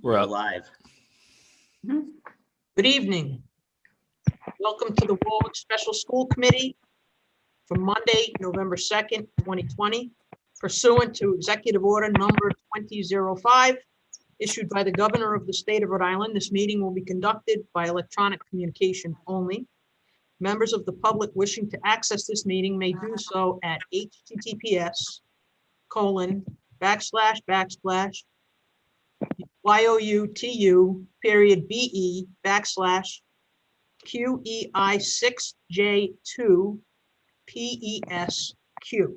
We're up. Live. Good evening. Welcome to the Warwick Special School Committee for Monday, November 2nd, 2020. Pursuant to Executive Order number 2005, issued by the Governor of the State of Rhode Island, this meeting will be conducted by electronic communication only. Members of the public wishing to access this meeting may do so at https://BE/QEI6J2PESQ.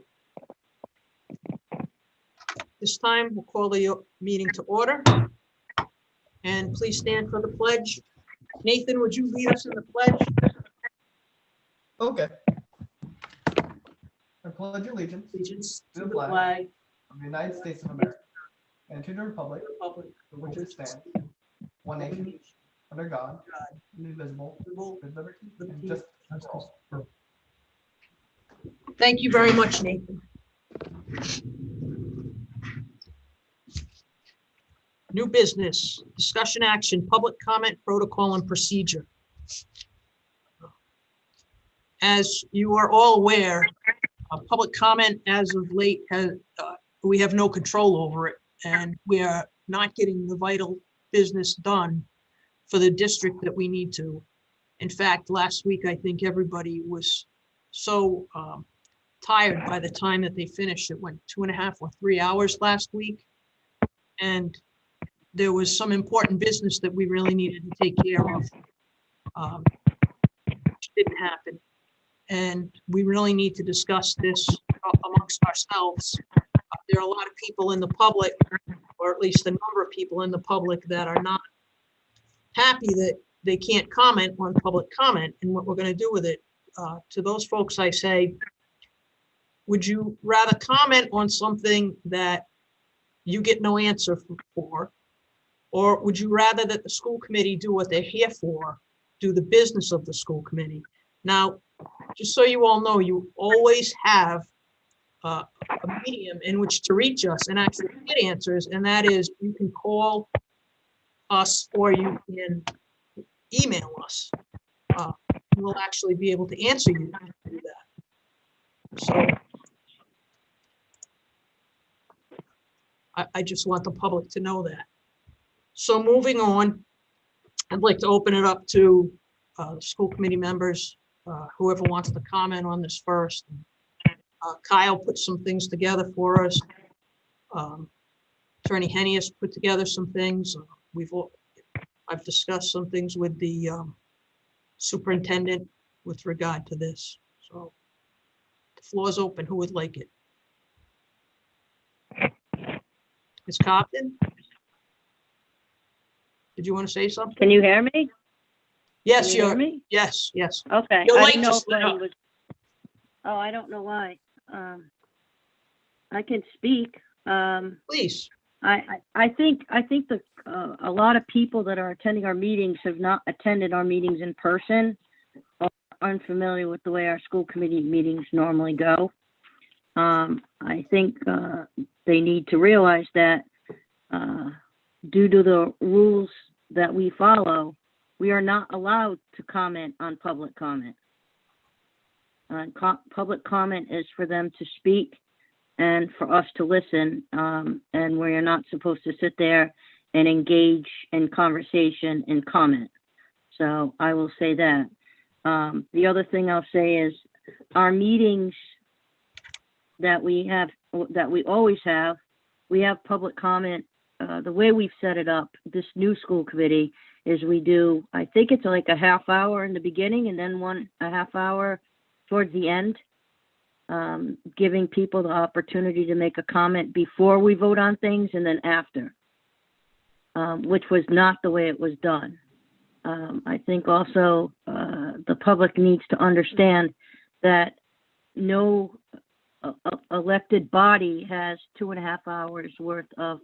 This time we'll call the meeting to order. And please stand for the pledge. Nathan, would you lead us in the pledge? Okay. I pledge allegiance Allegiance to to the the flag flag of the United States of America and to the republic of the republic, for which it stands, one nation, under God, God, indivisible, with liberty and liberty, justice for all. Thank you very much, Nathan. New business, discussion action, public comment, protocol and procedure. As you are all aware, public comment as of late has, we have no control over it, and we are not getting the vital business done for the district that we need to. In fact, last week, I think everybody was so tired by the time that they finished. It went 2.5 or 3 hours last week. And there was some important business that we really needed to take care of, which didn't happen. And we really need to discuss this amongst ourselves. There are a lot of people in the public, or at least a number of people in the public, that are not happy that they can't comment on public comment and what we're going to do with it. To those folks, I say, would you rather comment on something that you get no answer for? Or would you rather that the school committee do what they're here for, do the business of the school committee? Now, just so you all know, you always have a medium in which to reach us and actually get answers, and that is you can call us or you can email us. We'll actually be able to answer you to do that. So I just want the public to know that. So moving on, I'd like to open it up to school committee members, whoever wants to comment on this first. Kyle put some things together for us. Attorney Henny has put together some things. I've discussed some things with the superintendent with regard to this. So the floor is open. Who would like it? Ms. Copton? Did you want to say something? Can you hear me? Yes, Can you hear you're, me? yes, yes. Okay. Your I light didn't know just if lit I up. was. Oh, I don't know why. I can speak. Please. I think that a lot of people that are attending our meetings have not attended our meetings in person or are unfamiliar with the way our school committee meetings normally go. I think they need to realize that due to the rules that we follow, we are not allowed to comment on public comment. Public comment is for them to speak and for us to listen, and we are not supposed to sit there and engage in conversation and comment. So I will say that. The other thing I'll say is our meetings that we always have, we have public comment. The way we've set it up, this new school committee, is we do, I think it's like a half hour in the beginning and then a half hour towards the end, giving people the opportunity to make a comment before we vote on things and then after, which was not the way it was done. I think also the public needs to understand that no elected body has 2.5 hours worth of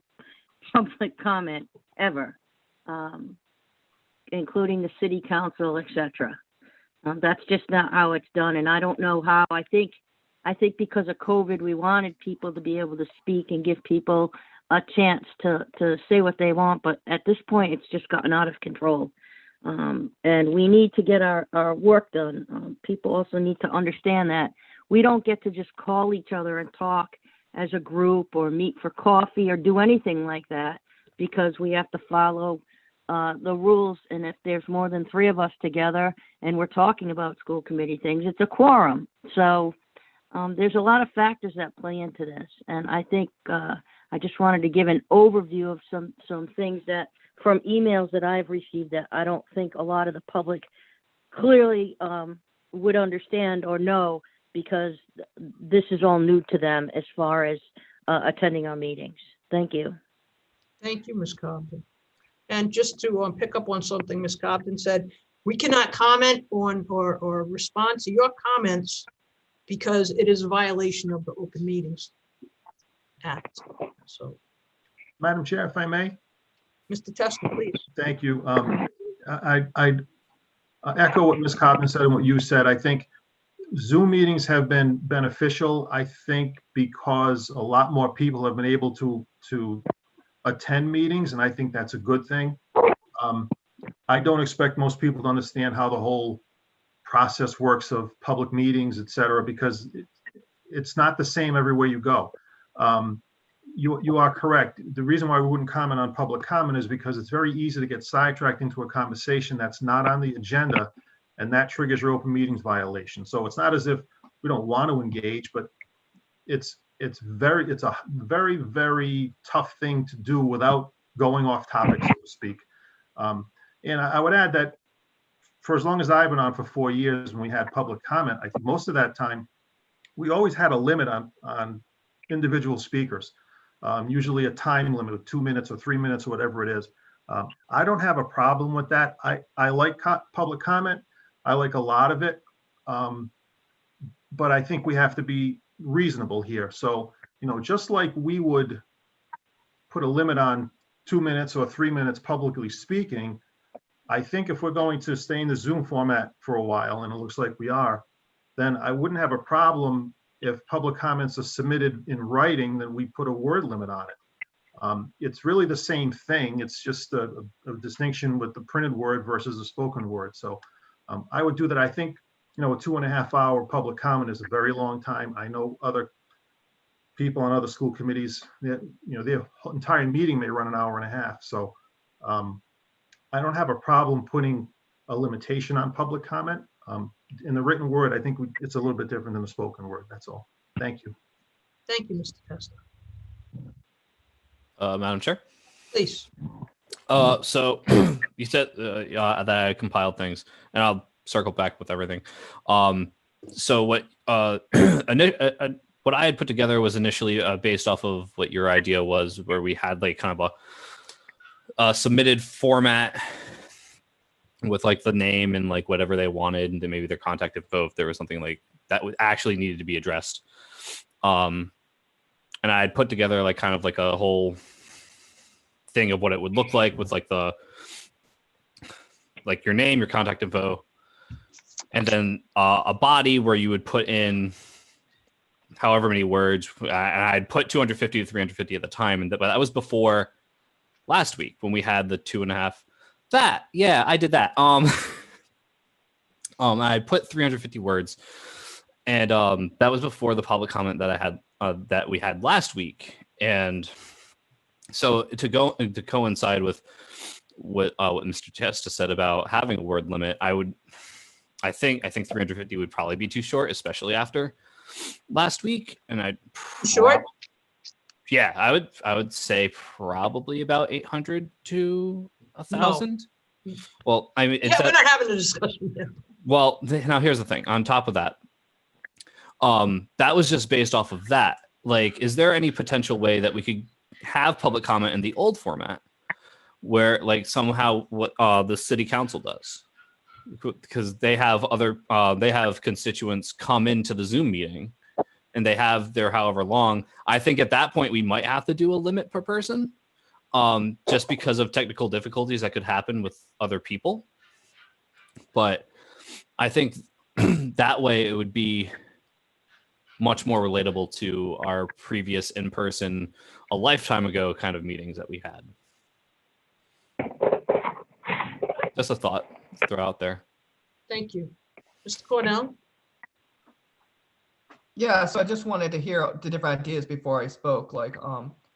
public comment ever, including the city council, etc. That's just not how it's done, and I don't know how. I think because of COVID, we wanted people to be able to speak and give people a chance to say what they want, but at this point, it's just gotten out of control. And we need to get our work done. People also need to understand that we don't get to just call each other and talk as a group or meet for coffee or do anything like that, because we have to follow the rules. And if there's more than 3 of us together and we're talking about school committee things, it's a quorum. So there's a lot of factors that play into this. And I think I just wanted to give an overview of some things that from emails that I've received that I don't think a lot of the public clearly would understand or know, because this is all new to them as far as attending our meetings. Thank you. Thank you, Ms. Cobden. And just to pick up on something Ms. Cobden said, we cannot comment on or respond to your comments because it is a violation of the Open Meetings Act. So, Madam Chair, if I may, Mr. Testa, please. thank you. I echo what Ms. Cobden said and what you said. I think Zoom meetings have been beneficial, I think, because a lot more people have been able to attend meetings, and I think that's a good thing. I don't expect most people to understand how the whole process works of public meetings, et cetera, because it's not the same everywhere you go. You are correct. The reason why we wouldn't comment on public comment is because it's very easy to get sidetracked into a conversation that's not on the agenda, and that triggers your open meetings violation. So it's not as if we don't want to engage, but it's a very, very tough thing to do without going off topic, so to speak. And I would add that for as long as I've been on, for 4 years, when we had public comment, I think most of that time, we always had a limit on individual speakers, usually a time limit of 2 minutes or 3 minutes or whatever it is. I don't have a problem with that. I like public comment. I like a lot of it. But I think we have to be reasonable here. So, just like we would put a limit on 2 minutes or 3 minutes publicly speaking, I think if we're going to stay in the Zoom format for a while, and it looks like we are, then I wouldn't have a problem if public comments are submitted in writing, then we put a word limit on it. It's really the same thing. It's just a distinction with the printed word versus the spoken word. So I would do that. I think, a 2.5 hour public comment is a very long time. I know other people on other school committees that, their entire meeting may run an hour and a half. So I don't have a problem putting a limitation on public comment. In the written word, I think it's a little bit different than the spoken word. That's all. Thank you. Thank you, Mr. Testa. Madam Chair. Please. So you said that I compiled things, and I'll circle back with everything. So what what I had put together was initially based off of what your idea was, where we had like kind of a submitted format with like the name and like whatever they wanted, and then maybe their contact info if there was something like that would actually needed to be addressed. And I had put together like kind of like a whole thing of what it would look like with like your name, your contact info, and then a body where you would put in however many words. And I'd put 250 to 350 at the time, but that was before last week when we had the 2.5. I did that. I put 350 words, and that was before the public comment that I had that we had last week. And so to coincide with what Mr. Testa said about having a word limit, I think 350 would probably be too short, especially after last week. And Short? Yeah, I would say probably about 800 to 1,000. No. Well, I mean, We're not having a discussion there. Well, now here's the thing. On top of that, that was just based off of that. Like, is there any potential way that we could have public comment in the old format, where like somehow what the city council does, because they have constituents come into the Zoom meeting, and they have their however long. I think at that point we might have to do a limit per person, just because of technical difficulties that could happen with other people. But I think that way it would be much more relatable to our previous in-person, a lifetime ago kind of meetings that we had. Just a thought to throw out there. Thank you. Mr. Cornell? Yeah, so I just wanted to hear the different ideas before I spoke.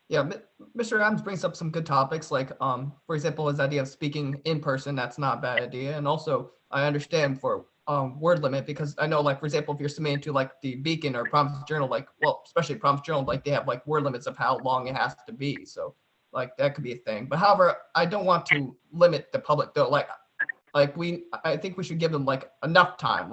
Yeah, Mr. Adams brings up some good topics, for example, his idea of speaking in person. That's not a bad idea. And also, I understand for word limit, because I know, for example, if you're submitting to the Beacon or Promise Journal, especially Promise Journal, they have word limits of how long it has to be. So that could be a thing. But however, I don't want to limit the public though. I think we should give them enough time.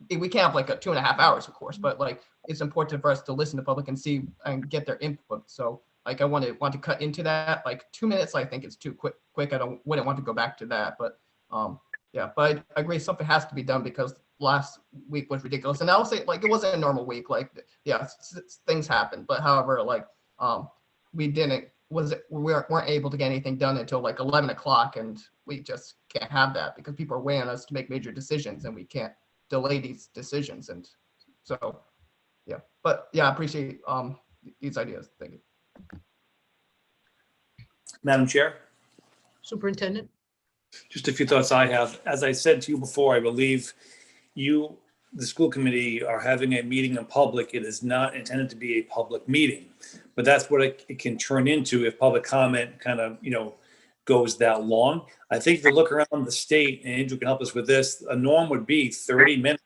We can't have a 2.5 hours, of course, but it's important for us to listen to public and see and get their input. So I want to cut into that. 2 minutes, I think it's too quick. Wouldn't want to go back to that. But yeah, but I agree something has to be done, because last week was ridiculous. And I'll say it wasn't a normal week. Yeah, things happen. But however, we weren't able to get anything done until 11 o'clock, and we just can't have that, because people are waiting on us to make major decisions, and we can't delay these decisions. And so, yeah, but yeah, I appreciate these ideas. Thank you. Madam Chair, Superintendent? just a few thoughts I have. As I said to you before, I believe you, the school committee, are having a meeting in public. It is not intended to be a public meeting, but that's what it can turn into if public comment kind of, goes that long. I think if you look around the state, and Andrew can help us with this, a norm would be 30 minutes,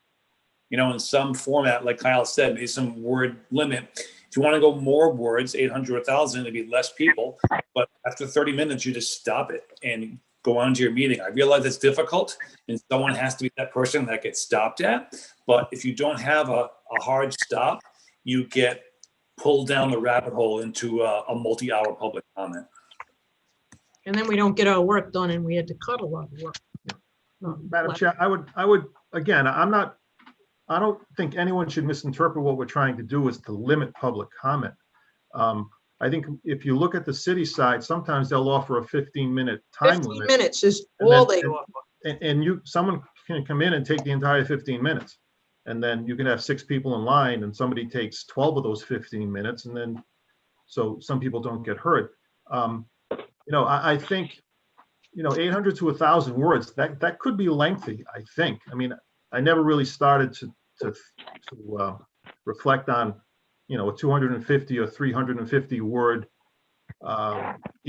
in some format, like Kyle said, maybe some word limit. If you want to go more words, 800 or 1,000, it'd be less people. But after 30 minutes, you just stop it and go on to your meeting. I realize it's difficult, and someone has to be that person that gets stopped at. But if you don't have a hard stop, you get pulled down the rabbit hole into a multi-hour public comment. And then we don't get our work done, and we had to cut a lot of work. Madam Chair, I would, again, I don't think anyone should misinterpret what we're trying to do is to limit public comment. I think if you look at the city side, sometimes they'll offer a 15-minute time 15 limit. minutes is And all then- they offer. And someone can come in and take the entire 15 minutes. And then you can have 6 people in line, and somebody takes 12 of those 15 minutes. And then, so some people don't get hurt. I think, 800 to 1,000 words, that could be lengthy, I think. I mean, I never really started to reflect on, a 250 or 350 word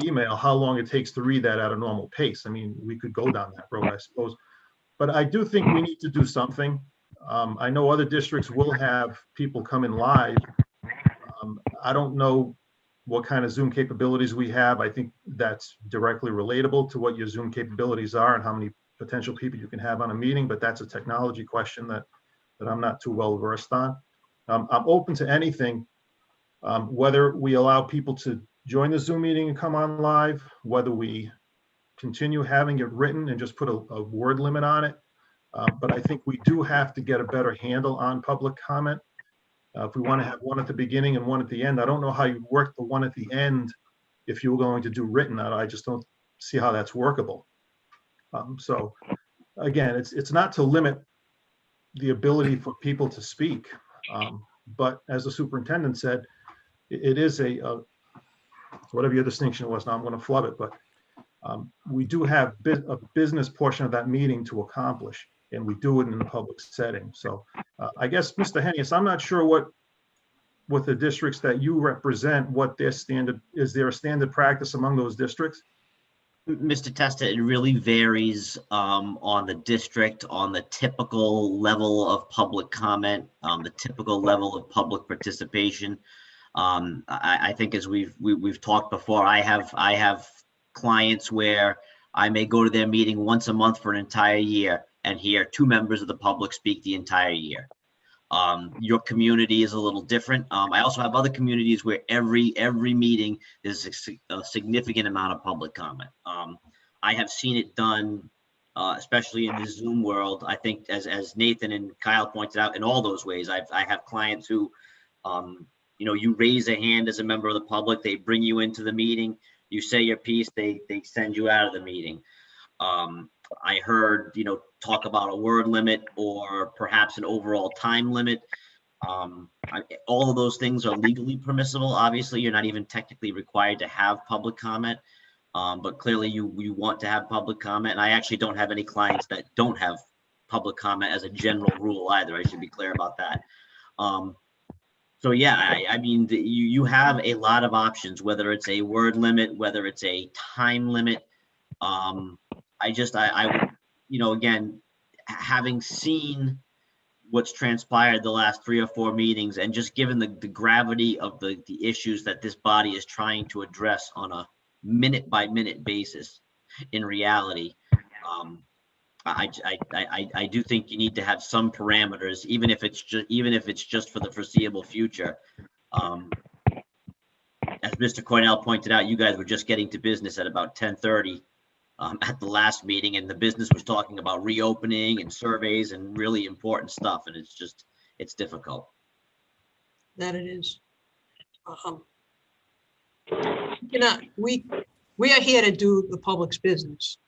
email, how long it takes to read that at a normal pace. I mean, we could go down that road, I suppose. But I do think we need to do something. I know other districts will have people come in live. I don't know what kind of Zoom capabilities we have. I think that's directly relatable to what your Zoom capabilities are and how many potential people you can have on a meeting, but that's a technology question that I'm not too well versed on. I'm open to anything, whether we allow people to join the Zoom meeting and come on live, whether we continue having it written and just put a word limit on it. But I think we do have to get a better handle on public comment. If we want to have one at the beginning and one at the end, I don't know how you work the one at the end if you were going to do written. I just don't see how that's workable. So again, it's not to limit the ability for people to speak, but as the superintendent said, it is whatever your distinction was. Now I'm going to flub it, but we do have a business portion of that meeting to accomplish, and we do it in a public setting. So I guess, Mr. Hennius, I'm not sure what the districts that you represent, what their standard, is there a standard practice among those districts? Mr. Testa, it really varies on the district, on the typical level of public comment, the typical level of public participation. I think as we've talked before, I have clients where I may go to their meeting once a month for an entire year and hear 2 members of the public speak the entire year. Your community is a little different. I also have other communities where every meeting is a significant amount of public comment. I have seen it done, especially in the Zoom world. I think as Nathan and Kyle pointed out, in all those ways, I have clients who, you raise a hand as a member of the public, they bring you into the meeting, you say your piece, they send you out of the meeting. I heard, talk about a word limit or perhaps an overall time limit. All of those things are legally permissible. Obviously, you're not even technically required to have public comment. But clearly you want to have public comment. And I actually don't have any clients that don't have public comment as a general rule either. I should be clear about that. So yeah, I mean, you have a lot of options, whether it's a word limit, whether it's a time limit. I would, again, having seen what's transpired the last 3 or 4 meetings, and just given the gravity of the issues that this body is trying to address on a minute by minute basis, in reality, I do think you need to have some parameters, even if it's just for the foreseeable future. As Mr. Cornell pointed out, you guys were just getting to business at about 10:30 at the last meeting, and the business was talking about reopening and surveys and really important stuff, and it's difficult. That it is. We are here to do the public's business.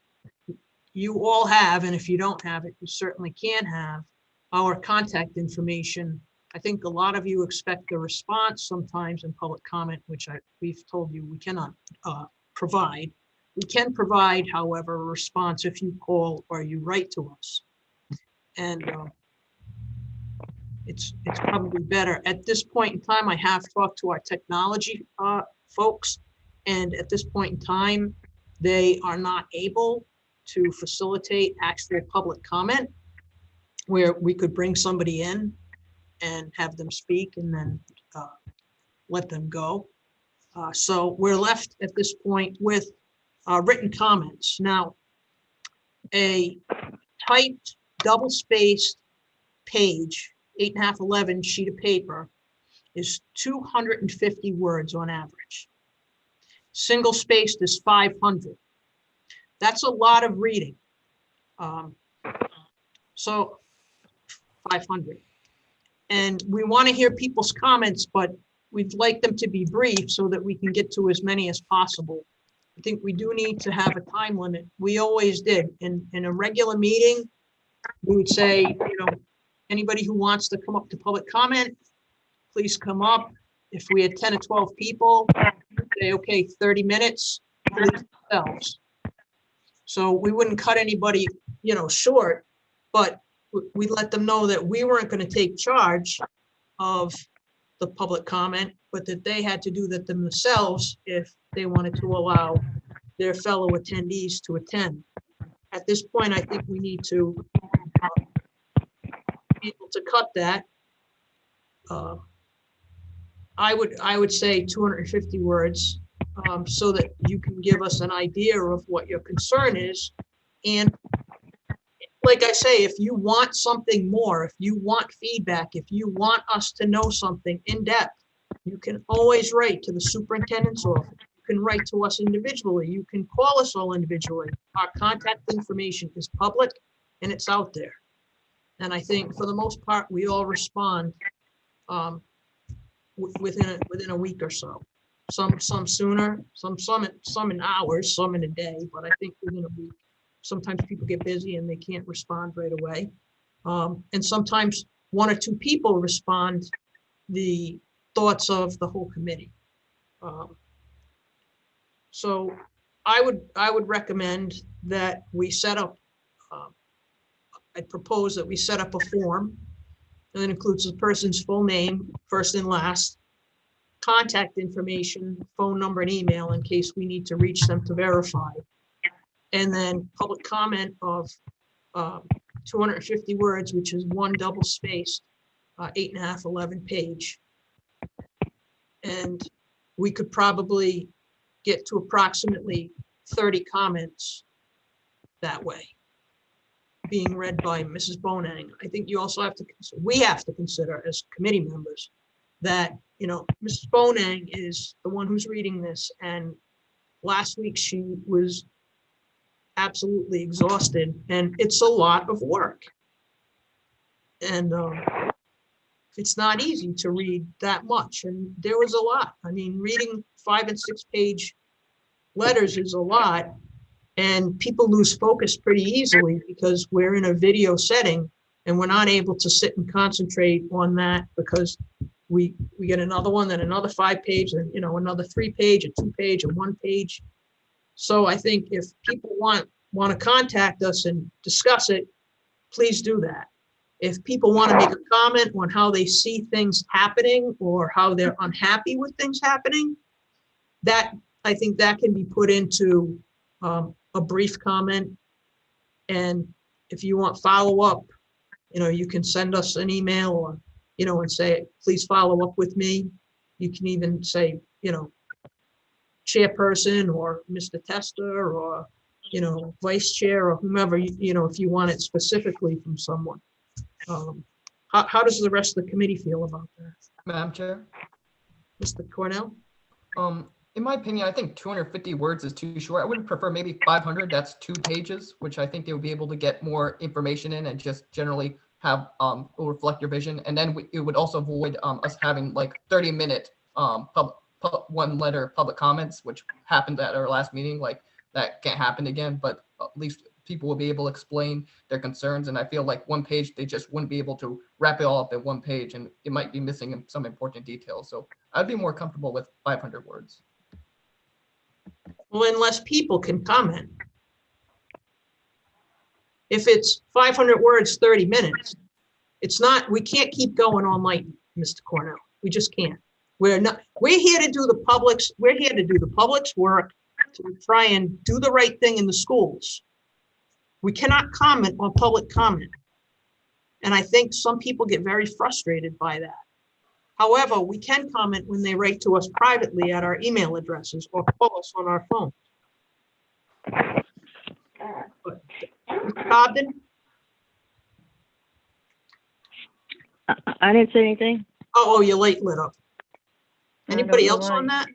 You all have, and if you don't have it, you certainly can have our contact information. I think a lot of you expect a response sometimes in public comment, which we've told you we cannot provide. We can provide, however, a response if you call or you write to us. And it's probably better. At this point in time, I have talked to our technology folks, and at this point in time, they are not able to facilitate actual public comment where we could bring somebody in and have them speak and then let them go. So we're left at this point with written comments. Now, a typed double-spaced page, 8.5, 11 sheet of paper is 250 words on average. Single-spaced is 500. That's a lot of reading. So 500. And we want to hear people's comments, but we'd like them to be brief so that we can get to as many as possible. I think we do need to have a time limit. We always did. In a regular meeting, we would say, anybody who wants to come up to public comment, please come up. If we had 10 or 12 people, say, okay, 30 minutes, please themselves. So we wouldn't cut anybody, short, but we let them know that we weren't going to take charge of the public comment, but that they had to do that themselves if they wanted to allow their fellow attendees to attend. At this point, I think we need to be able to cut that. I would say 250 words, so that you can give us an idea of what your concern is. And like I say, if you want something more, if you want feedback, if you want us to know something in depth, you can always write to the superintendent's office. You can write to us individually. You can call us all individually. Our contact information is public and it's out there. And I think for the most part, we all respond within a week or so. Some sooner, some in hours, some in a day, but I think within a week. Sometimes people get busy and they can't respond right away. And sometimes 1 or 2 people respond the thoughts of the whole committee. So I would recommend that we set up, I propose that we set up a form that includes the person's full name, first and last, contact information, phone number and email in case we need to reach them to verify. And then public comment of 250 words, which is 1 double-spaced, 8.5, 11 page. And we could probably get to approximately 30 comments that way, being read by Mrs. Bonang. I think you also have to, we have to consider as committee members that, Mrs. Bonang is the one who's reading this. And last week she was absolutely exhausted, and it's a lot of work. And it's not easy to read that much. And there was a lot. I mean, reading 5- and 6-page letters is a lot, and people lose focus pretty easily because we're in a video setting And we're not able to sit and concentrate on that because we get another one, then another 5-page, and, another 3-page, a 2-page, a 1-page. So I think if people want to contact us and discuss it, please do that. If people want to make a comment on how they see things happening or how they're unhappy with things happening, that I think that can be put into a brief comment. And if you want follow-up, you can send us an email or, and say, please follow up with me. You can even say, chairperson or Mr. Tester or, vice chair or whomever, if you want it specifically from someone. How does the rest of the committee feel about that? Madam Chair, Mr. Cornell? in my opinion, I think 250 words is too short. I would prefer maybe 500. That's 2 pages, which I think they would be able to get more information in and just generally have will reflect your vision. And then it would also avoid us having like 30-minute one letter public comments, which happened at our last meeting. Like that can't happen again, but at least people will be able to explain their concerns. And I feel like 1 page, they just wouldn't be able to wrap it all up in 1 page, and it might be missing some important details. So I'd be more comfortable with 500 words. Well, unless people can comment. If it's 500 words, 30 minutes, it's not, we can't keep going all night, Mr. Cornell. We just can't. We're here to do the public's work to try and do the right thing in the schools. We cannot comment on public comment. And I think some people get very frustrated by that. However, we can comment when they write to us privately at our email addresses or call us on our phone. Mr. Cobden? I didn't say anything. Oh, your light lit up. Anybody else on that?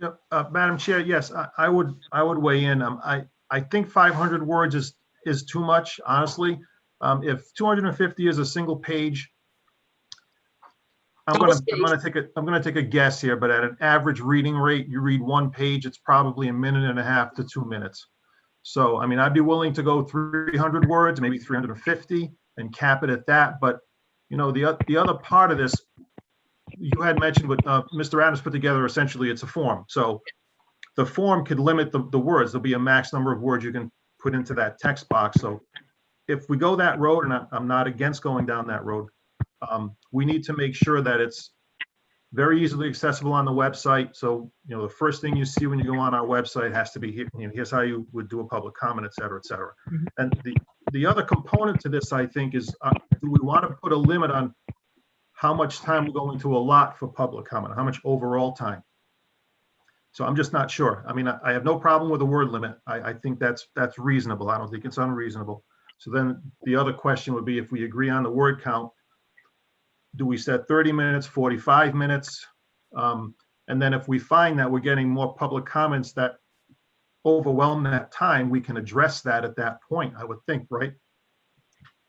Yep, Madam Chair, yes, I would weigh in. I think 500 words is too much, honestly. If 250 is a single page, I'm gonna take a guess here, but at an average reading rate, you read 1 page, it's probably 1.5 minutes to 2 minutes. So, I mean, I'd be willing to go 300 words, maybe 350, and cap it at that. But you know, the other part of this, you had mentioned what Mr. Adams put together. Essentially, it's a form. So the form could limit the words. There'll be a max number of words you can put into that text box. So if we go that road, and I'm not against going down that road, we need to make sure that it's very easily accessible on the website. So, you know, the first thing you see when you go on our website has to be here. You know, here's how you would do a public comment, et cetera, et cetera. Mhm. And the other component to this, I think, is do we want to put a limit on how much time we're going to allot for public comment, how much overall time? So I'm just not sure. I mean, I have no problem with a word limit. I think that's reasonable. I don't think it's unreasonable. So then the other question would be, if we agree on the word count, do we set 30 minutes, 45 minutes? And then if we find that we're getting more public comments that overwhelm that time, we can address that at that point, I would think, right?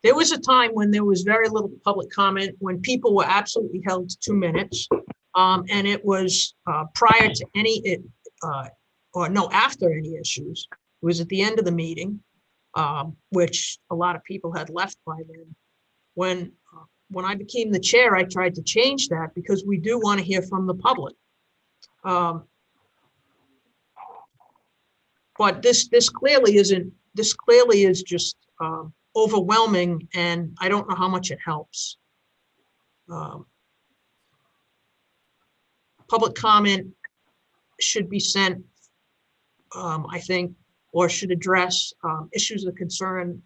There was a time when there was very little public comment, when people were absolutely held to 2 minutes. And it was prior to any, after any issues. It was at the end of the meeting, which a lot of people had left by then. When I became the chair, I tried to change that because we do want to hear from the public. But this clearly isn't, this clearly is just overwhelming, and I don't know how much it helps. Public comment should be sent, I think, or should address issues of concern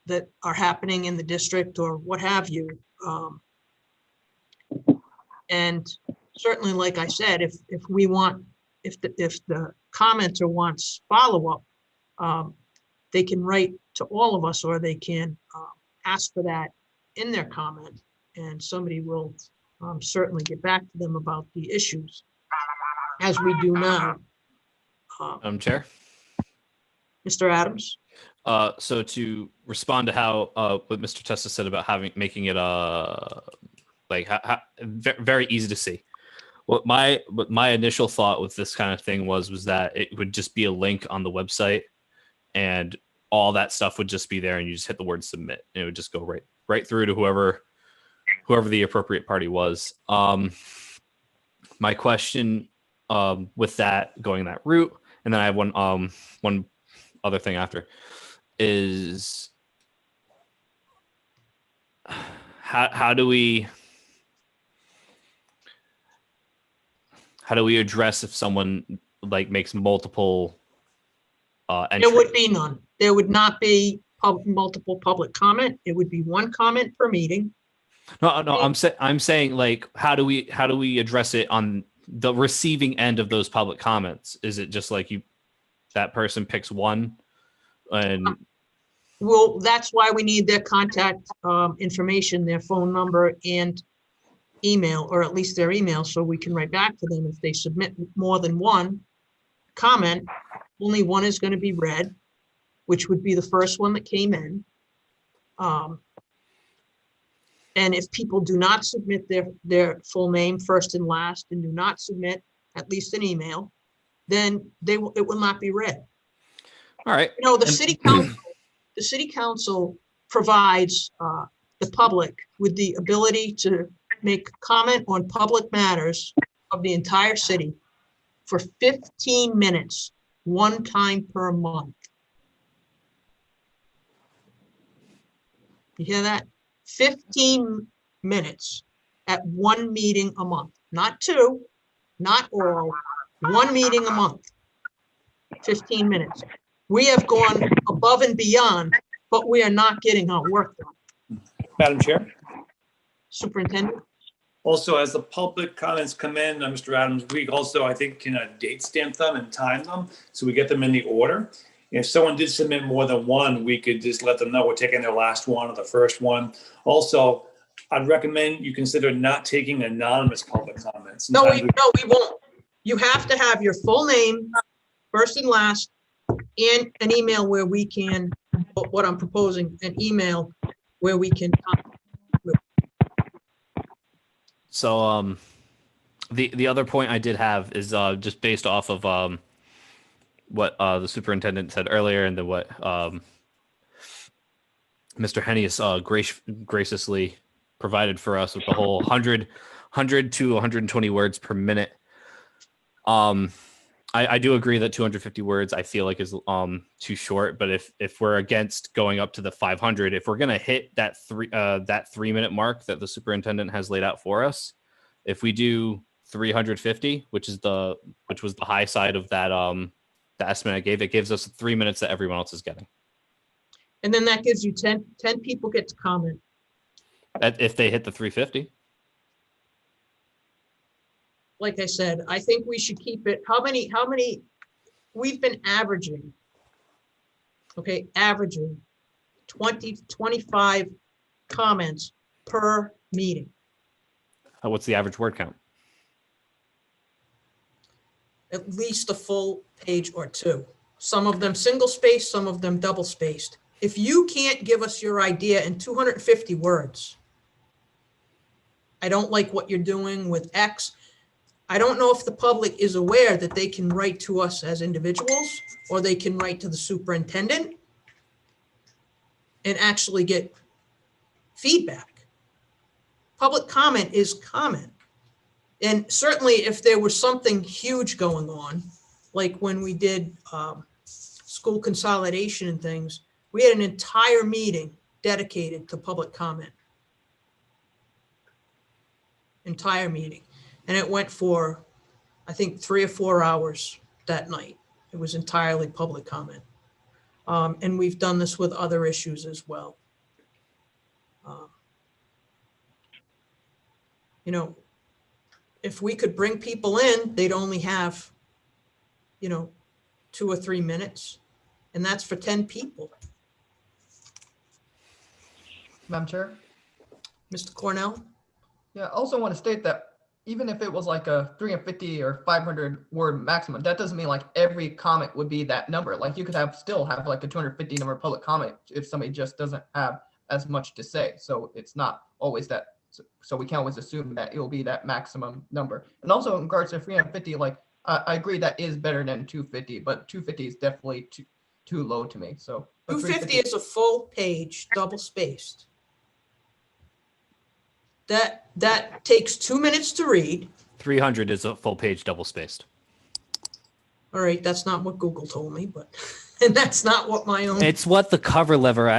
that are happening in the district or what have you. And certainly, like I said, if the commenter wants follow-up, they can write to all of us, or they can ask for that in their comment, and somebody will certainly get back to them about the issues, as we do now. Chair. Mr. Adams? So to respond to how what Mr. Testa said about making it very easy to see. What my initial thought with this kind of thing was that it would just be a link on the website, and all that stuff would just be there, and you just hit the word submit, and it would just go right through to whoever the appropriate party was. My question with that going that route, and then I have one other thing after, is how do we address if someone like makes multiple entries? There would be none. There would not be multiple public comment. It would be one comment per meeting. No, I'm saying like how do we address it on the receiving end of those public comments? Is it just like that person picks one and Well, that's why we need their contact information, their phone number and email, or at least their email, so we can write back to them. If they submit more than one comment, only one is going to be read, which would be the first one that came in. And if people do not submit their full name first and last, and do not submit at least an email, then it will not be read. All right. You know, the city council provides the public with the ability to make comment on public matters of the entire city for 15 minutes, one time per month. You hear that? 15 minutes at one meeting a month, not two, not all, one meeting a month, 15 minutes. We have gone above and beyond, but we are not getting our work done. Madam Chair. Superintendent? Also, as the public comments come in, Mr. Adams, we also, I think, can date stamp them and time them, so we get them in the order. If someone did submit more than one, we could just let them know we're taking their last one or the first one. Also, I'd recommend you consider not taking anonymous public comments. No, we won't. You have to have your full name, first and last, and an email where we can, what I'm proposing, an email where we can. So the other point I did have is just based off of what the superintendent said earlier, and then what Mr. Hennius graciously provided for us with the whole 100 to 120 words per minute. I do agree that 250 words I feel like is too short, but if we're against going up to the 500, if we're gonna hit that 3-minute mark that the superintendent has laid out for us, if we do 350, which was the high side of that the estimate I gave, it gives us 3 minutes that everyone else is getting. And then that gives you 10 people get to comment. If they hit the 350. Like I said, I think we should keep it. How many, we've been averaging, averaging 20 to 25 comments per meeting. What's the average word count? At least a full page or two. Some of them single spaced, some of them double spaced. If you can't give us your idea in 250 words, I don't like what you're doing with X. I don't know if the public is aware that they can write to us as individuals, or they can write to the superintendent and actually get feedback. Public comment is comment. And certainly if there was something huge going on, like when we did school consolidation and things, we had an entire meeting dedicated to public comment. Entire meeting. And it went for, I think, 3 or 4 hours that night. It was entirely public comment. And we've done this with other issues as well. You know, if we could bring people in, they'd only have, 2 or 3 minutes, and that's for 10 people. Madam Chair? Mr. Cornell? Yeah, I also want to state that even if it was like a 350 or 500 word maximum, that doesn't mean like every comment would be that number. Like you could still have like a 250 number public comment if somebody just doesn't have as much to say. So it's not always that. So we can't always assume that it will be that maximum number. And also in regards to 350, like I agree that is better than 250, but 250 is definitely too low to me, so. but 250 is a full page, double spaced. That takes 2 minutes to read. 300 is a full page double spaced. All right, that's not what Google told me, but, and that's not what my own. It's what the cover letter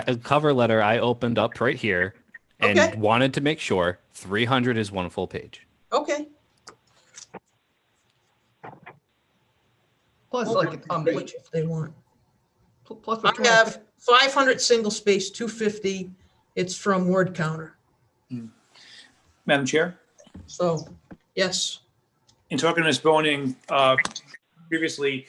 I opened up right here and Okay. wanted to make sure 300 is one full page. Okay. Plus, like, Which if they want. plus. I have 500 single space, 250. It's from Word Counter. Madam Chair, So, yes. in talking to Ms. Boning, previously,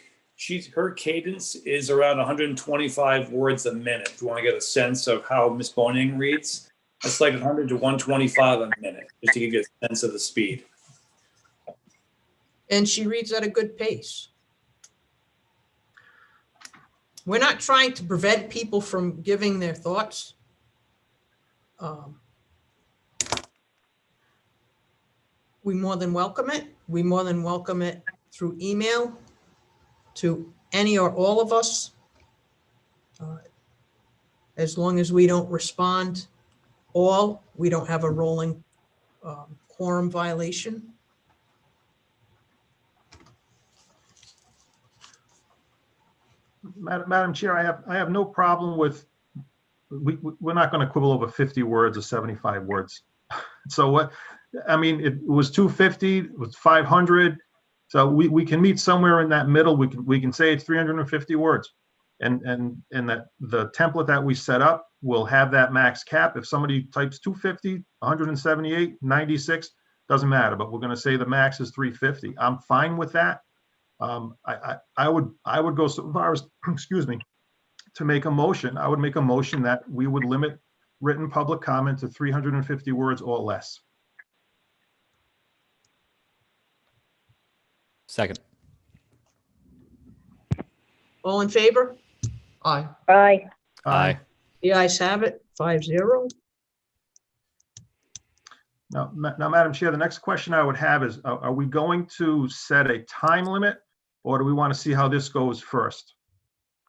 her cadence is around 125 words a minute. If you want to get a sense of how Ms. Boning reads, it's like 100 to 125 a minute, just to give you a sense of the speed. And she reads at a good pace. We're not trying to prevent people from giving their thoughts. We more than welcome it. We more than welcome it through email to any or all of us. As long as we don't respond all, we don't have a rolling quorum violation. Madam Chair, I have no problem with, we're not going to quibble over 50 words or 75 words. So what, I mean, it was 250, it was 500. So we can meet somewhere in that middle. We can say it's 350 words. And that the template that we set up will have that max cap. If somebody types 250, 178, 96, doesn't matter, but we're going to say the max is 350. I'm fine with that. I would go so far as, excuse me, to make a motion. I would make a motion that we would limit written public comment to 350 words or less. Second. All in favor? Aye. Aye. Aye. The ayes have it, 5-0. Now, Madam Chair, the next question I would have is, are we going to set a time limit, or do we want to see how this goes first?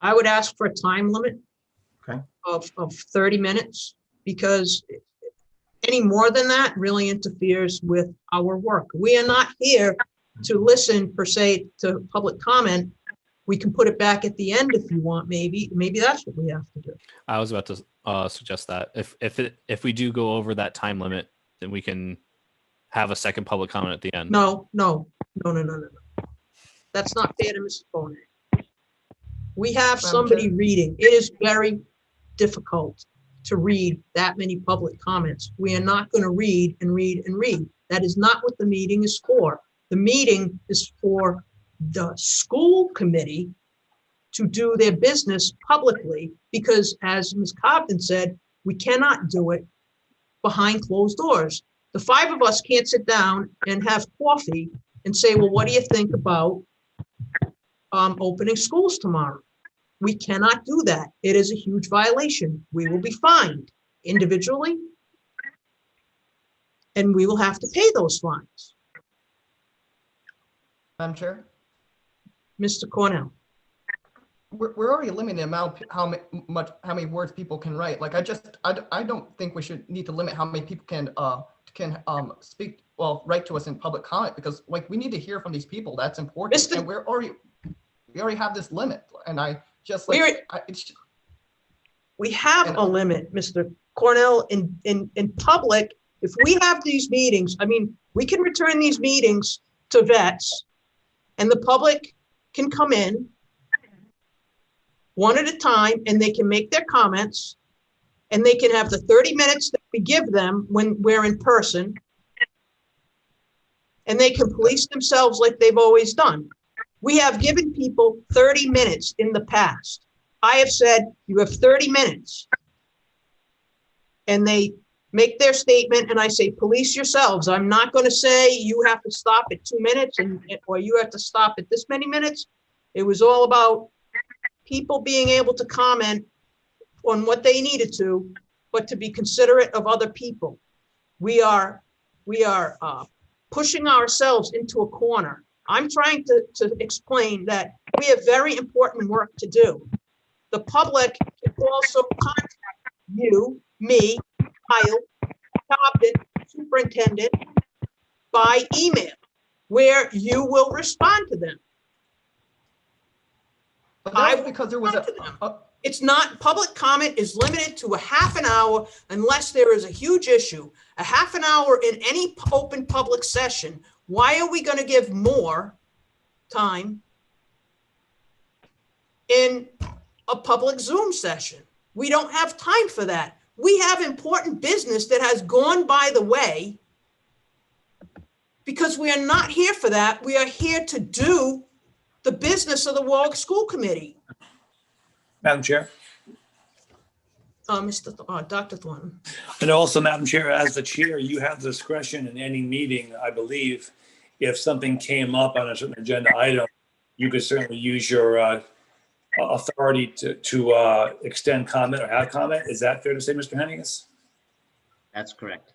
I would ask for a time limit. Okay. Of 30 minutes, because any more than that really interferes with our work. We are not here to listen per se to public comment. We can put it back at the end if you want, maybe that's what we have to do. I was about to suggest that if we do go over that time limit, then we can have a second public comment at the end. No. That's not fair to Mrs. Bonet. We have somebody reading. It is very difficult to read that many public comments. We are not going to read and read and read. That is not what the meeting is for. The meeting is for the school committee to do their business publicly, because as Ms. Cobden said, we cannot do it behind closed doors. The five of us can't sit down and have coffee and say, well, what do you think about opening schools tomorrow? We cannot do that. It is a huge violation. We will be fined individually, and we will have to pay those fines. Madam Chair, Mr. Cornell. we're already limiting the amount, how many words people can write. Like, I don't think we should need to limit how many people can speak, write to us in public comment, because like, we need to hear from these people. That's important. And we already have this limit, and I just like, we have a limit, Mr. Cornell, in public. If we have these meetings, I mean, we can return these meetings to vets, and the public can come in one at a time, and they can make their comments, and they can have the 30 minutes that we give them when we're in person, and they can police themselves like they've always done. We have given people 30 minutes in the past. I have said, you have 30 minutes. And they make their statement, and I say, police yourselves. I'm not going to say you have to stop at 2 minutes or you have to stop at this many minutes. It was all about people being able to comment on what they needed to, but to be considerate of other people. We are pushing ourselves into a corner. I'm trying to explain that we have very important work to do. the public can also contact you, me, Kyle, Captain, Superintendent, by email, where you will respond to them. But that was because there was It's not, public comment is limited to a half an hour unless there is a huge issue. A half an hour in any open public session. Why are we going to give more time in a public Zoom session? We don't have time for that. We have important business that has gone by the way because we are not here for that. We are here to do the business of the Warwick School Committee. Madam Chair. Dr. Thornton. And also, Madam Chair, as the chair, you have discretion in any meeting, I believe. If something came up on a certain agenda item, you could certainly use your authority to extend comment or have comment. Is that fair to say, Mr. Henniges? That's correct.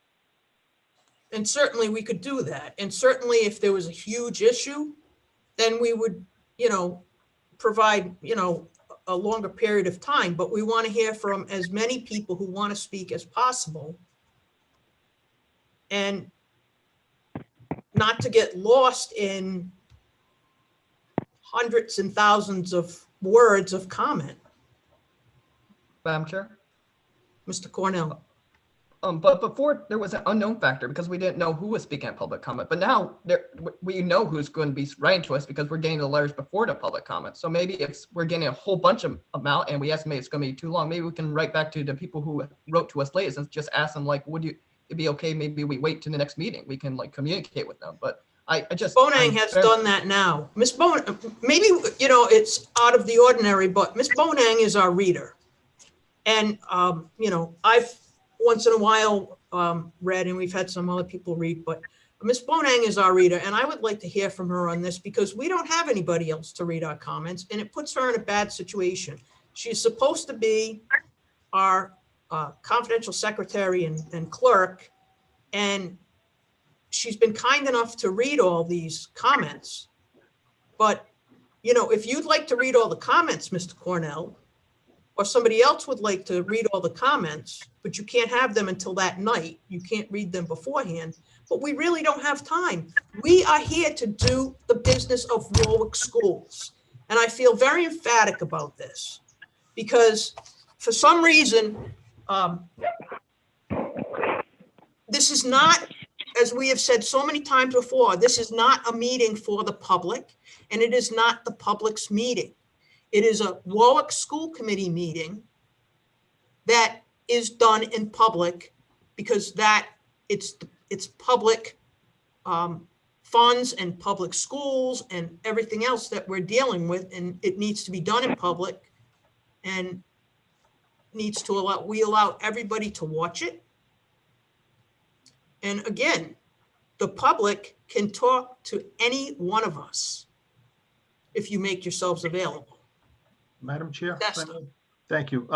And certainly we could do that. And certainly if there was a huge issue, then we would, provide, a longer period of time, but we want to hear from as many people who want to speak as possible. And not to get lost in hundreds and thousands of words of comment. Madam Chair. Mr. Cornell. But before there was an unknown factor because we didn't know who was speaking at public comment. But now we know who's going to be writing to us because we're getting the letters before the public comment. So maybe if we're getting a whole bunch of amount and we estimate it's going to be too long, maybe we can write back to the people who wrote to us late and just ask them like, would it be okay? Maybe we wait to the next meeting. We can like communicate with them. But I just Bonang has done that now. Miss Bonang, maybe it's out of the ordinary, but Miss Bonang is our reader, and I've once in a while read, and we've had some other people read, but Miss Bonang is our reader, and I would like to hear from her on this because we don't have anybody else to read our comments, and it puts her in a bad situation. She's supposed to be our confidential secretary and clerk, and she's been kind enough to read all these comments. But, if you'd like to read all the comments, Mr. Cornell, or somebody else would like to read all the comments, but you can't have them until that night. You can't read them beforehand, but we really don't have time. We are here to do the business of Warwick schools. And I feel very emphatic about this because for some reason, this is not, as we have said so many times before, this is not a meeting for the public, and it is not the public's meeting. It is a Warwick School Committee meeting that is done in public because it's public funds and public schools and everything else that we're dealing with, and it needs to be done in public and needs to we allow everybody to watch it. And again, the public can talk to any one of us if you make yourselves available. Madam Chair. Yes. Thank you.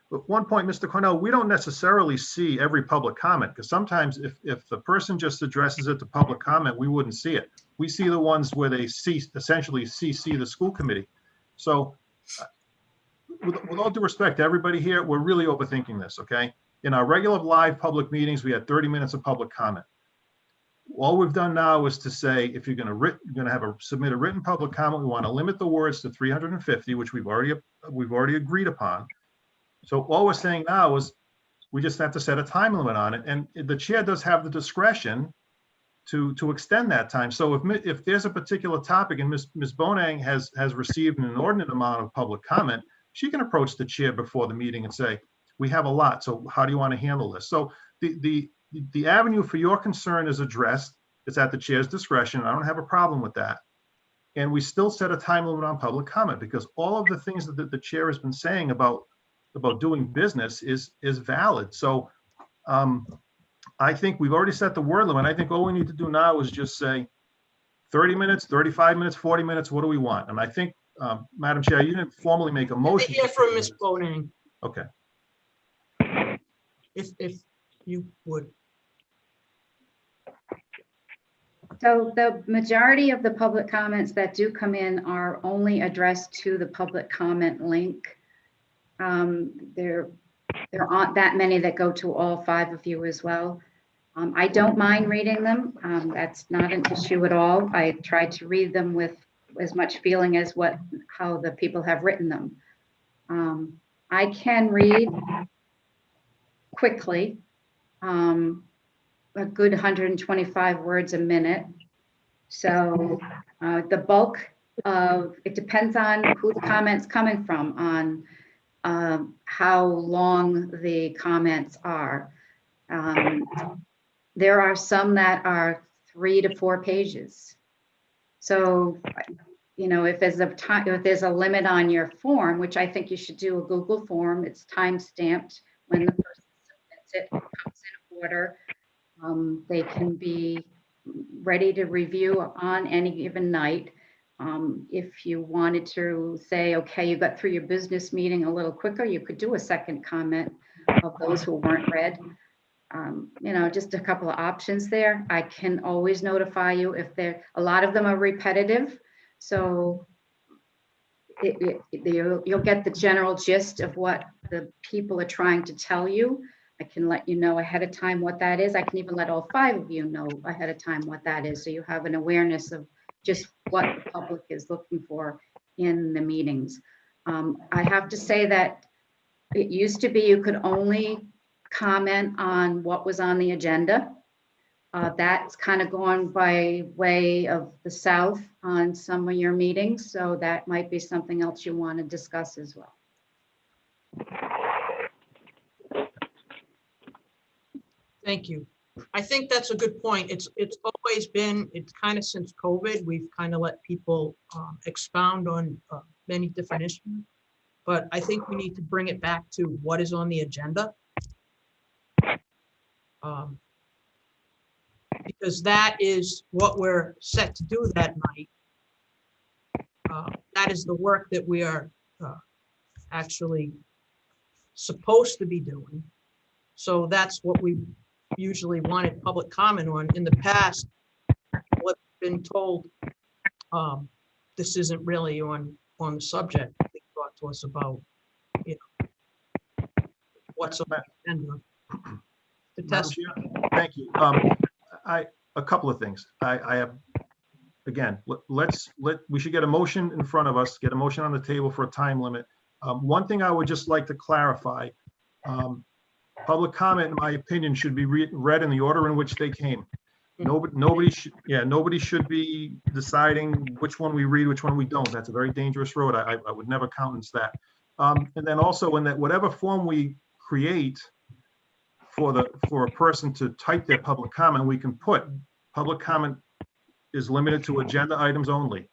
But one point, Mr. Cornell, we don't necessarily see every public comment because sometimes if the person just addresses it to public comment, we wouldn't see it. We see the ones where they essentially CC the school committee. So with all due respect to everybody here, we're really overthinking this, okay? In our regular live public meetings, we had 30 minutes of public comment. All we've done now is to say, if you're going to submit a written public comment, we want to limit the words to 350, which we've already agreed upon. So all we're saying now is we just have to set a time limit on it, and the chair does have the discretion to extend that time. So if there's a particular topic and Ms. Bonang has received an inordinate amount of public comment, she can approach the chair before the meeting and say, we have a lot, so how do you want to handle this? So the avenue for your concern is addressed. It's at the chair's discretion. I don't have a problem with that. And we still set a time limit on public comment because all of the things that the chair has been saying about doing business is valid. So I think we've already set the word limit. I think all we need to do now is just say 30 minutes, 35 minutes, 40 minutes, what do we want? And I think, Madam Chair, you didn't formally make a motion. Hear from Ms. Bonang. Okay. If you would. So the majority of the public comments that do come in are only addressed to the public comment link. There aren't that many that go to all 5 of you as well. I don't mind reading them. That's not an issue at all. I try to read them with as much feeling as how the people have written them. I can read quickly, a good 125 words a minute. So the bulk of, it depends on who the comment's coming from, on how long the comments are. There are some that are 3 to 4 pages. So, you know, if there's a limit on your form, which I think you should do a Google form, it's time stamped when the person submits it, comes in order. They can be ready to review on any given night. If you wanted to say, okay, you got through your business meeting a little quicker, you could do a second comment of those who weren't read. You know, just a couple of options there. I can always notify you if a lot of them are repetitive. So you'll get the general gist of what the people are trying to tell you. I can let you know ahead of time what that is. I can even let all 5 of you know ahead of time what that is. So you have an awareness of just what the public is looking for in the meetings. I have to say that it used to be you could only comment on what was on the agenda. That's kind of gone by way of the South on some of your meetings. So that might be something else you want to discuss as well. Thank you. I think that's a good point. It's always been, it's kind of since COVID, we've kind of let people expound on many different issues. But I think we need to bring it back to what is on the agenda. Because that is what we're set to do that night. That is the work that we are actually supposed to be doing. So that's what we usually wanted public comment on. In the past, what's been told, this isn't really on the subject. They talk to us about, you know, what's on the agenda. The test. Thank you. A couple of things. I have, again, we should get a motion in front of us, get a motion on the table for a time limit. One thing I would just like to clarify, public comment, in my opinion, should be read in the order in which they came. Nobody should be deciding which one we read, which one we don't. That's a very dangerous road. I would never countenance that. And then also in that whatever form we create for a person to type their public comment, we can put public comment is limited to agenda items only.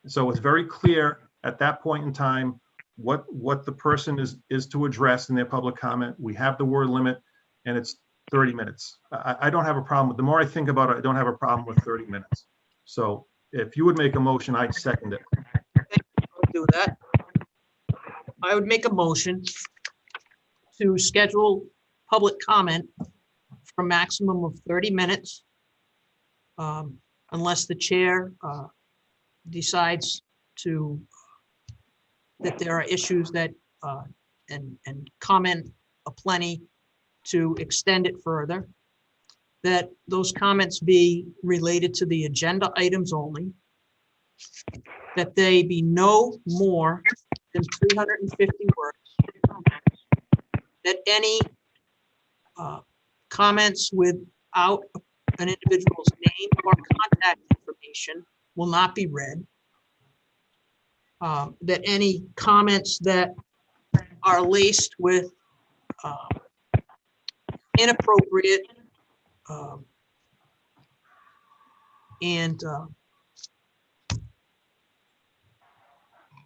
So it's very clear at that point in time what the person is to address in their public comment. We have the word limit, and it's 30 minutes. I don't have a problem with, the more I think about it, I don't have a problem with 30 minutes. So if you would make a motion, I'd second it. I'll do that. I would make a motion to schedule public comment for a maximum of 30 minutes, unless the chair decides that there are issues that and comment aplenty to extend it further, that those comments be related to the agenda items only, that they be no more than 350 words, that any comments without an individual's name or contact information will not be read, that any comments that are laced with inappropriate and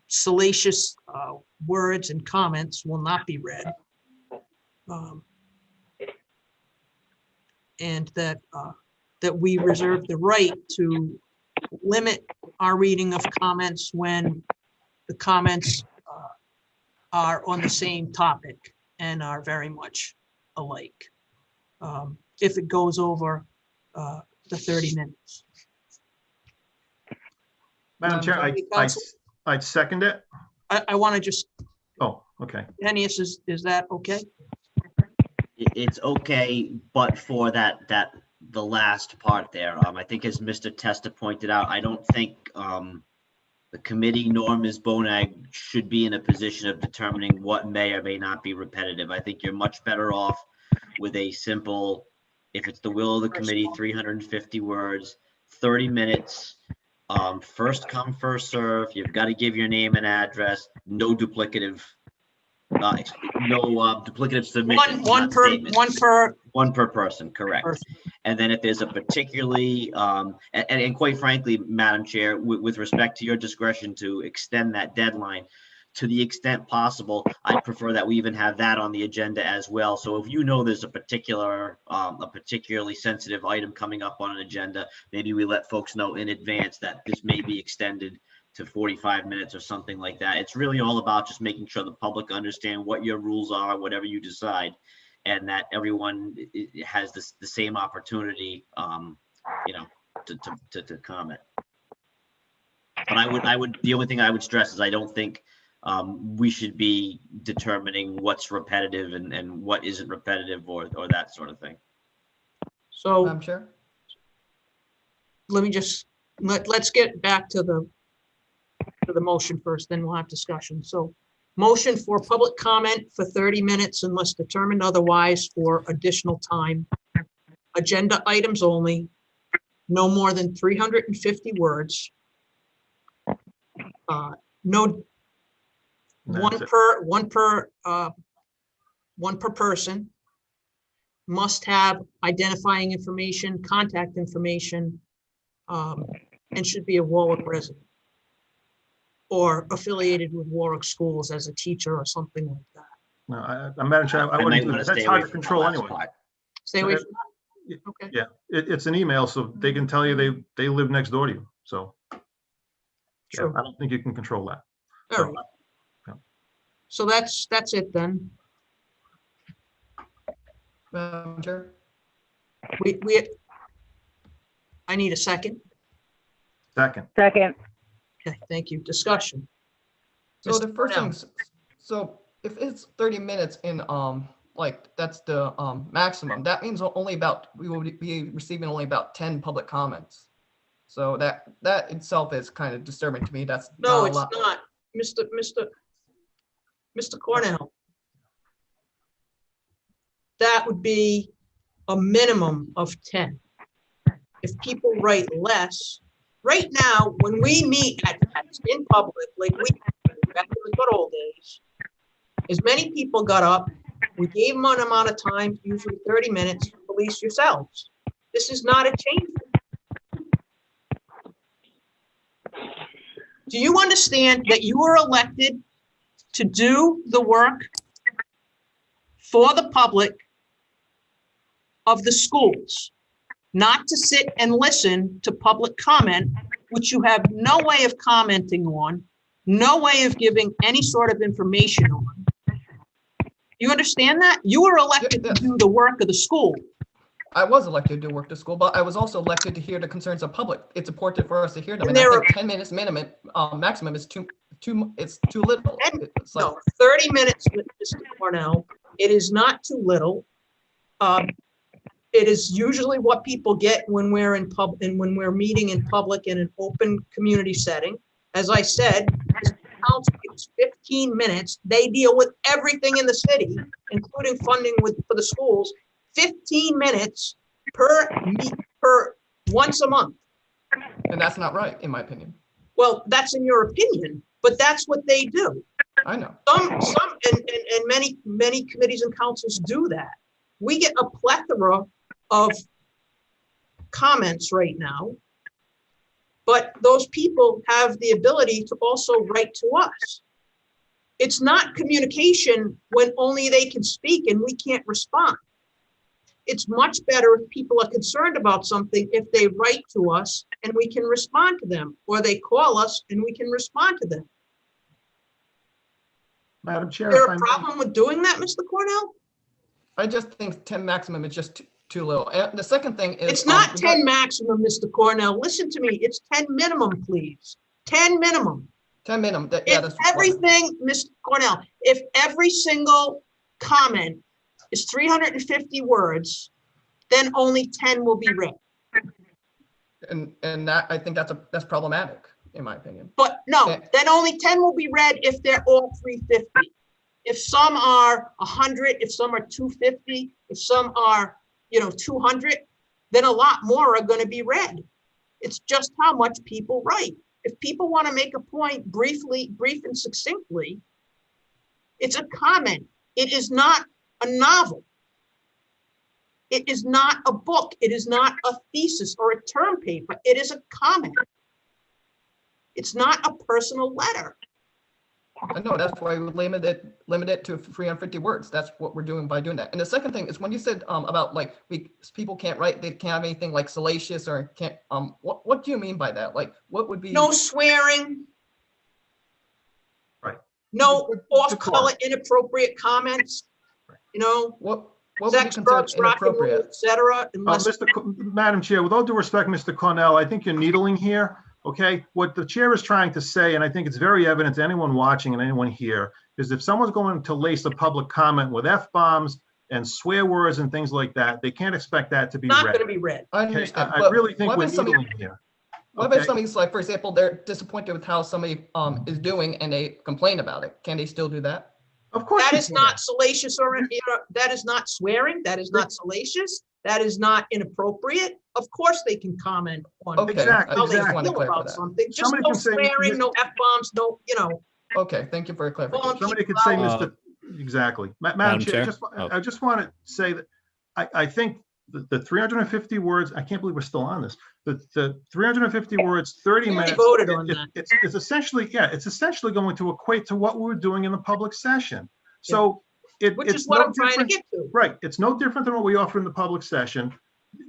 salacious words and comments will not be read. And that we reserve the right to limit our reading of comments when the comments are on the same topic and are very much alike. If it goes over the 30 minutes. Madam Chair, I'd second it. I want to just, Oh, Okay, Hennius, is that okay? It's okay, but for the last part there, I think as Mr. Testa pointed out, I don't think, the committee nor Ms. Bonag should be in a position of determining what may or may not be repetitive. I think you're much better off with a simple, if it's the will of the committee, 350 words, 30 minutes, first come, first serve. You've got to give your name and address, no duplicative, duplicative submissions. One per person, correct. person. And then if there's a particularly, and quite frankly, Madam Chair, with respect to your discretion to extend that deadline, to the extent possible, I prefer that we even have that on the agenda as well. So if you know there's a particularly sensitive item coming up on an agenda, maybe we let folks know in advance that this may be extended to 45 minutes or something like that. It's really all about just making sure the public understand what your rules are, whatever you decide, and that everyone has the same opportunity, to comment. But the only thing I would stress is I don't think we should be determining what's repetitive and what isn't repetitive or that sort of thing. So I'm sure. let me just, let's get back to the motion first, then we'll have discussion. So motion for public comment for 30 minutes unless determined otherwise for additional time. Agenda items only, no more than 350 words. No, one per person. Must have identifying information, contact information, and should be a Warwick resident or affiliated with Warwick schools as a teacher or something like that. no, I'm Madam Chair, I wouldn't do that. That's hard to control anyway. Stay away from that? Okay. Yeah, it's an email, so they can tell you they live next door to you, so. Yeah, Sure. I don't think you can control that. All right. Yeah. So that's it then. Madam Chair. I need a second. Second, Second. Okay, thank you. Discussion. So Mr. the first Cornell. thing, so if it's 30 minutes in, like that's the maximum, that means we will be receiving only about 10 public comments. So that itself is kind of disturbing to me. That's No, not a it's lot. not. Mr. Cornell. That would be a minimum of 10. If people write less, right now, when we meet in public, like we back in the good old days, as many people got up, we gave them an amount of time, usually 30 minutes, to police yourselves. This is not a change. Do you understand that you were elected to do the work for the public of the schools, not to sit and listen to public comment, which you have no way of commenting on, no way of giving any sort of information on? You understand that? You were elected to do the work of the school. I was elected to work the school, but I was also elected to hear the concerns of public. It's important for us to hear them. And And I there think 10 minutes minimum, maximum is too little. It's like, No, 30 minutes, Mr. Cornell. It is not too little. It is usually what people get when we're in and when we're meeting in public in an open community setting. As I said, this council gives 15 minutes. They deal with everything in the city, including funding for the schools. 15 minutes per once a month. and that's not right, in my opinion. Well, that's in your opinion, but that's what they do. I know. Some and many committees and councils do that. We get a plethora of comments right now, but those people have the ability to also write to us. It's not communication when only they can speak and we can't respond. It's much better if people are concerned about something, if they write to us and we can respond to them, or they call us and we can respond to them. Madam Chair. Is there if I a may- problem with doing that, Mr. Cornell? I just think 10 maximum is just too little. And the second thing is. It's not 10 maximum, Mr. Cornell. Listen to me. It's 10 minimum, please. 10 minimum. 10 minimum, yeah, If that's. everything, Ms. Cornell, if every single comment is 350 words, then only 10 will be read. And that, I think that's problematic, in my opinion. But no, Yeah. then only 10 will be read if they're all 350. If some are 100, if some are 250, if some are, 200, then a lot more are going to be read. It's just how much people write. If people want to make a point brief and succinctly, it's a comment. It is not a novel. It is not a book. It is not a thesis or a term paper. It is a comment. It's not a personal letter. I know, that's why we limit it to 350 words. That's what we're doing by doing that. And the second thing is when you said about like people can't write, they can't have anything like salacious or can't, what do you mean by that? Like what would be? No swearing. Right. No Good off-color, point. inappropriate comments. What would be Sex, considered drugs, rock and roll, inappropriate? etc. Unless Madam Chair, with all due respect, Mr. Cornell, I think you're needling here. Okay, what the chair is trying to say, and I think it's very evident to anyone watching and anyone here, is if someone's going to lace a public comment with F-bombs and swear words and things like that, they can't expect that to be not read. going to be read. I Okay, understand. I but really think what we're if somebody- needling here. What if Okay. somebody's like, for example, they're disappointed with how somebody is doing and they complain about it? Can they still do that? Of course. That you is can. not salacious or, that is not swearing. That is not salacious. That is not inappropriate. Of course, they can comment on Okay, Exactly, how they just wanted to feel clarify about that. something. Just Somebody no can say, swearing, no F-bombs, no, Okay, thank you for your clarification. Somebody could say, Uh, Mr. Exactly. Madam Madam Chair, Chair? I just want to say that I think the 350 words, I can't believe we're still on this. The 350 words, 30 We already minutes. voted on that. It's essentially going to equate to what we were doing in the public session. So which is it's what no I'm trying to different. get to. Right. It's no different than what we offered in the public session.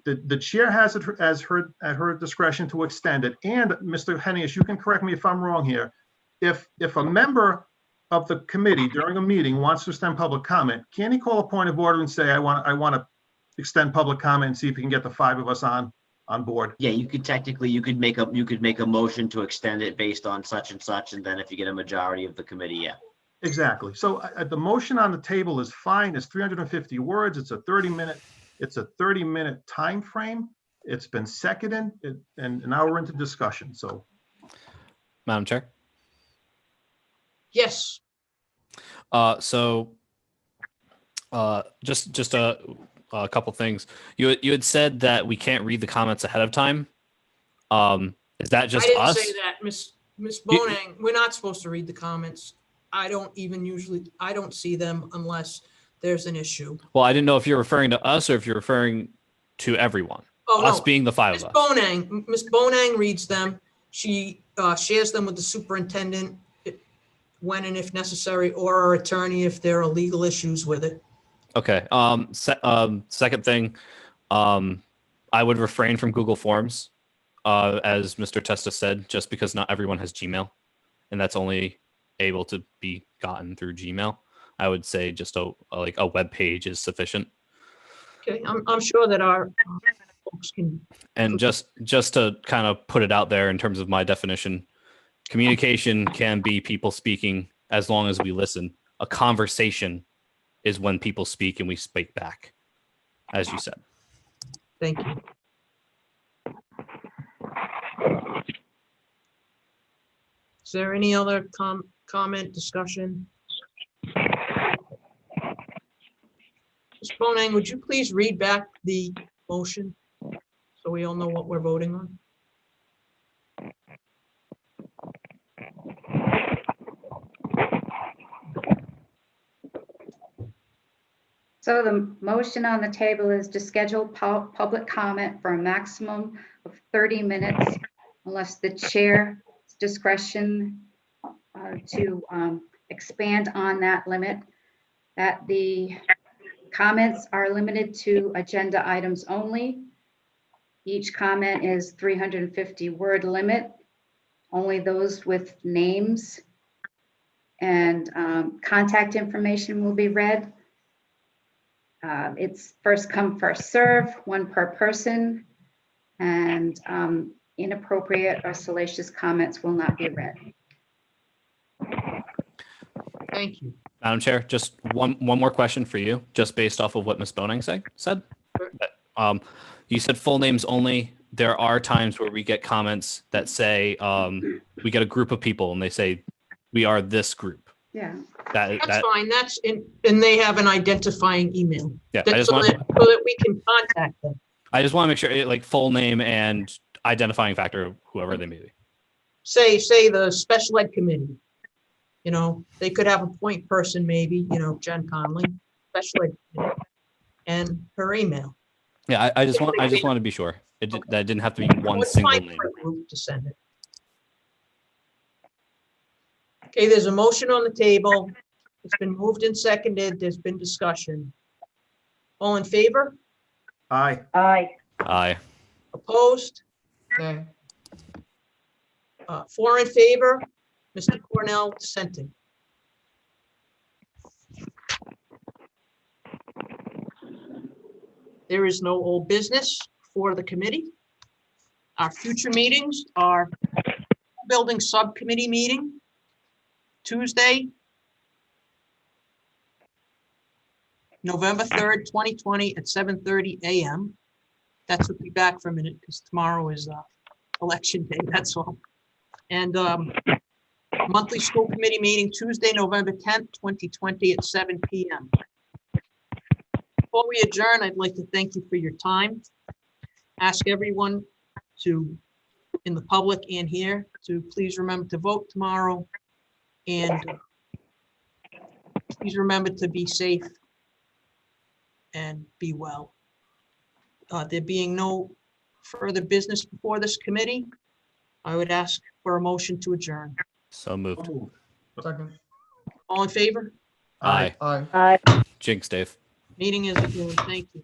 The chair has it as at her discretion to extend it. And Mr. Hennius, you can correct me if I'm wrong here. If a member of the committee during a meeting wants to extend public comment, can he call a point of order and say, I want to extend public comment and see if we can get the 5 of us on board? Yeah, you could technically, you could make a motion to extend it based on such and such, and then if you get a majority of the committee, yeah. Exactly. So the motion on the table is fine. It's 350 words. It's a 30-minute time frame. It's been seconded, and now we're into discussion. So, Madam Chair. Yes. Just a couple things. You had said that we can't read the comments ahead of time. Is that just I didn't us? say that, Miss Boning. We're not supposed to read the comments. I don't see them unless there's an issue. Well, I didn't know if you're referring to us or if you're referring to everyone. Oh, Us no. being the 5 Miss of us. Miss Bonang reads them. She shares them with the superintendent when and if necessary, or our attorney if there are legal issues with it. Okay. Second thing, I would refrain from Google Forms, as Mr. Testa said, just because not everyone has Gmail, and that's only able to be gotten through Gmail. I would say just a web page is sufficient. Okay, I'm sure that our folks can. And just to kind of put it out there in terms of my definition, communication can be people speaking as long as we listen. A conversation is when people speak and we speak back, as you said. Thank you. Is there any other comment, discussion? Ms. Bonang, would you please read back the motion so we all know what we're voting on? So the motion on the table is to schedule public comment for a maximum of 30 minutes unless the chair's discretion to expand on that limit, that the comments are limited to agenda items only. Each comment is 350 word limit, only those with names and contact information will be read. It's first come, first serve, 1 per person, and inappropriate or salacious comments will not be read. Thank you. Madam Chair, just one more question for you, just based off of what Ms. Boning said. You said full names only. There are times where we get comments that say, we get a group of people and they say, we are this group. Yeah. That's fine. That's in, and they have an identifying email. Yeah, so that we can contact them. I just want to make sure, like, full name and identifying factor, whoever they may be. Say the special ed committee. You know, they could have a point person, maybe, you know, Jen Conley, special ed committee, and her email. Yeah, I just want to be sure that didn't have to be one It's single fine name. for a group to send it. Okay, there's a motion on the table. It's been moved and seconded. There's been discussion. All in favor? Aye. Aye. Aye. Opposed? Nay. 4 in favor. Mr. Cornell dissenting. There is no old business for the committee. Our future meetings are building subcommittee meeting, Tuesday, November 3rd, 2020 at 7:30 a.m. That's will be back for a minute because tomorrow is election day, that's all. And monthly school committee meeting Tuesday, November 10th, 2020 at 7 p.m. Before we adjourn, I'd like to thank you for your time. Ask everyone to, in the public and here, to please remember to vote tomorrow. And please remember to be safe and be well. There being no further business before this committee, I would ask for a motion to adjourn. So moved. Second. All in favor? Aye. Aye. Aye. Jinx, Dave. Meeting is adjourned. Thank you.